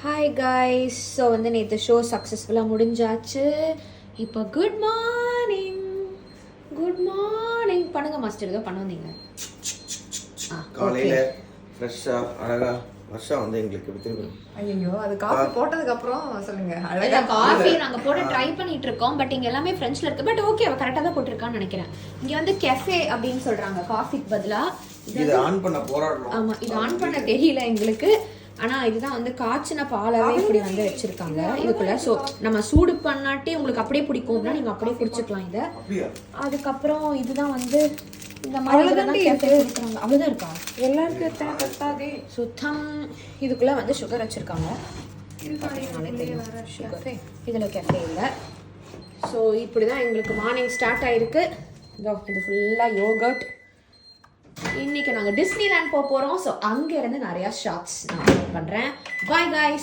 Hi guys. So வந்து நேற்று show சக்ஸஸ்ஃபுல்லாக முடிஞ்சாச்சு. இப்போ குட் மார்னிங் பண்ணுங்க மாஸ்டர். ஏதோ பண்ண வந்தீங்க காலையில் ஃப்ரெஷ்ஷாக அழகாக வருஷம் வந்து எங்களுக்கு எடுத்துருக்கு. ஐயோ, அது காஃபி போட்டதுக்கு அப்புறம் சொல்லுங்க. அழகா காஃபி நாங்கள் போட்டு ட்ரை பண்ணிட்டு இருக்கோம். பட் இங்கே எல்லாமே ஃப்ரெஞ்சில் இருக்கு. பட் ஓகே, அவள் கரெக்டாக தான் போட்டிருக்கான்னு நினைக்கிறேன். இங்கே வந்து கெஃபே அப்படின்னு சொல்கிறாங்க காஃபிக்கு பதிலாக. இது ஆன் பண்ண போராடணும். ஆமாம், இது ஆன் பண்ண தெரியல எங்களுக்கு. ஆனால் இதுதான் வந்து காய்ச்சின பாலாவே இப்படி வந்து வச்சிருக்காங்க இதுக்குள்ள. ஸோ நம்ம சூடு பண்ணாட்டி உங்களுக்கு அப்படியே பிடிக்கும்னா நீங்கள் அப்படியே குடிச்சுக்கலாம் இதை. அதுக்கப்புறம் இதுதான் வந்து இந்த மாதிரி கொடுக்குறாங்க. அவ்வளோதான் இருக்கா? எல்லாருக்கும் எத்தனை பத்தாதே சுத்தம். இதுக்குள்ள வந்து சுகர் வச்சிருக்காங்க. இதில் கெஃபே இல்லை. ஸோ இப்படி தான் எங்களுக்கு மார்னிங் ஸ்டார்ட் ஆயிருக்கு. இது ஃபுல்லாக யோகர்ட். இன்னைக்கு நாங்கள் டிஸ்னிலேண்ட் போக போகிறோம். ஸோ அங்கேருந்து நிறையா ஷார்ட்ஸ் நான் அப்லோட் பண்ணுறேன். Bye guys.